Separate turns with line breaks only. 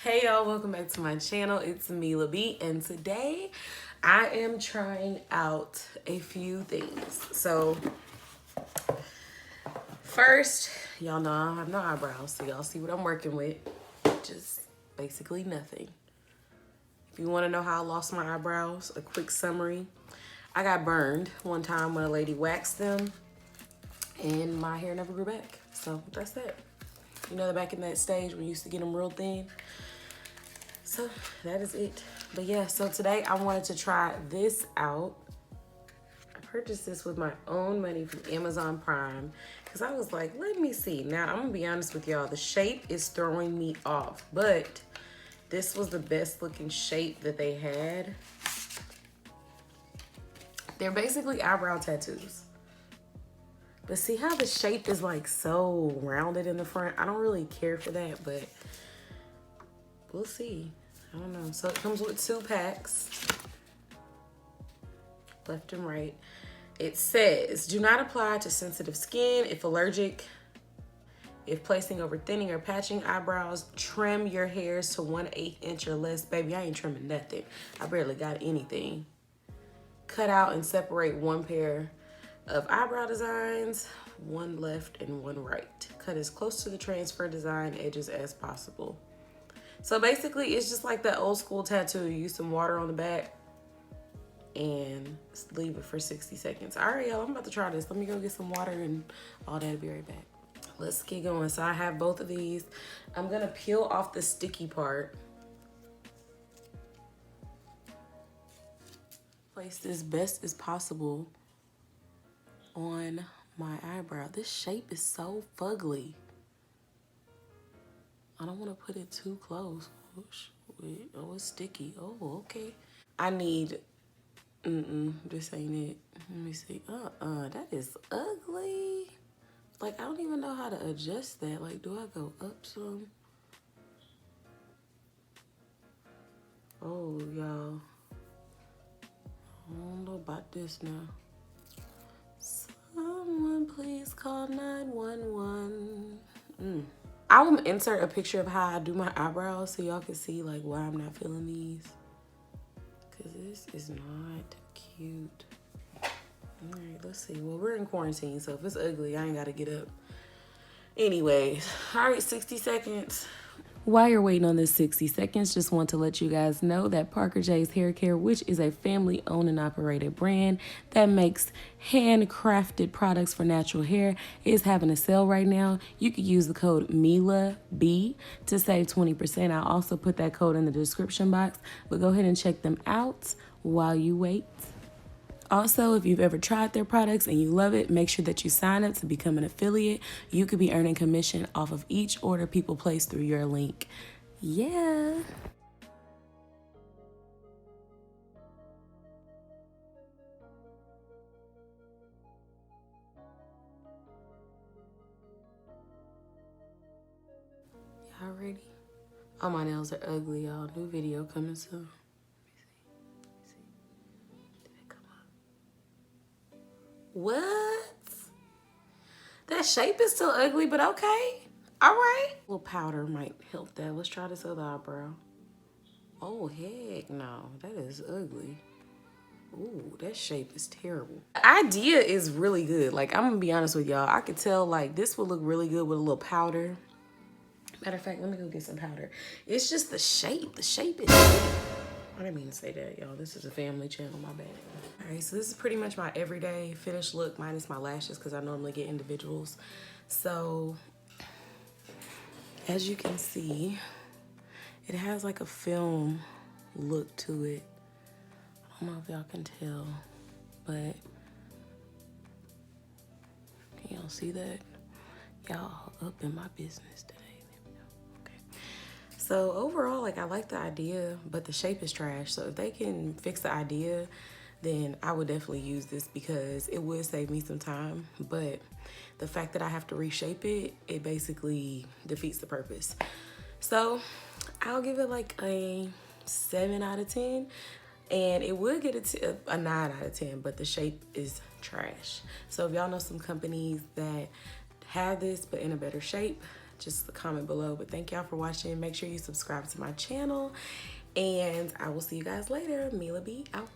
Hey y'all, welcome back to my channel. It's Mila B, and today I am trying out a few things. So first, y'all know I have no eyebrows, so y'all see what I'm working with. Just basically nothing. If you want to know how I lost my eyebrows, a quick summary. I got burned one time when a lady waxed them and my hair never grew back. So that's that. You know, back in that stage when you used to get them real thin. So that is it. But yeah, so today I wanted to try this out. I purchased this with my own money from Amazon Prime because I was like, let me see. Now I'm gonna be honest with y'all, the shape is throwing me off, but this was the best looking shape that they had. They're basically eyebrow tattoos. But see how the shape is like so rounded in the front? I don't really care for that, but we'll see. I don't know. So it comes with 2 packs, left and right. It says, do not apply to sensitive skin. If allergic, if placing over thinning or patching eyebrows, trim your hairs to 1/8 inch or less. Baby, I ain't trimming nothing. I barely got anything. Cut out and separate 1 pair of eyebrow designs, 1 left and 1 right. Cut as close to the transfer design edges as possible. So basically, it's just like that old school tattoo. You use some water on the back and leave it for 60 seconds. All right, y'all, I'm about to try this. Let me go get some water and all that. I'll be right back. Let's get going. So I have both of these. I'm gonna peel off the sticky part. Place this best as possible on my eyebrow. This shape is so fugly. I don't want to put it too close. Oh, it's sticky. Oh, okay. I need, this ain't it. Let me see. That is ugly. Like, I don't even know how to adjust that. Like, do I go up some? Oh, y'all. I don't know about this now. Someone please call 911. I will insert a picture of how I do my eyebrows so y'all can see like why I'm not feeling these. Cause this is not cute. All right, let's see. Well, we're in quarantine, so if it's ugly, I ain't gotta get up. Anyways, all right, 60 seconds. While you're waiting on this 60 seconds, just want to let you guys know that Parker J's Hair Care, which is a family-owned and operated brand that makes handcrafted products for natural hair, is having a sale right now. You could use the code MILAB to save 20%. I'll also put that code in the description box, but go ahead and check them out while you wait. Also, if you've ever tried their products and you love it, make sure that you sign up to become an affiliate. You could be earning commission off of each order people place through your link. Yeah. Y'all ready? Oh, my nails are ugly, y'all. New video coming soon. What? That shape is still ugly, but okay. All right. A little powder might help that. Let's try this other eyebrow. Oh, heck no. That is ugly. Ooh, that shape is terrible. The idea is really good. Like, I'm gonna be honest with y'all. I could tell, like, this would look really good with a little powder. Matter of fact, let me go get some powder. It's just the shape. The shape is... I didn't mean to say that, y'all. This is a family channel, my bad. All right, so this is pretty much my everyday finished look, minus my lashes, because I normally get individuals. So, as you can see, it has like a film look to it. I don't know if y'all can tell, but can y'all see that? Y'all up in my business today. Okay. So overall, like, I like the idea, but the shape is trash. So if they can fix the idea, then I would definitely use this because it would save me some time. But the fact that I have to reshape it, it basically defeats the purpose. So I'll give it like a 7 out of 10. And it would get a 9 out of 10, but the shape is trash. So if y'all know some companies that have this but in a better shape, just comment below. But thank y'all for watching. Make sure you subscribe to my channel, and I will see you guys later. Mila B out.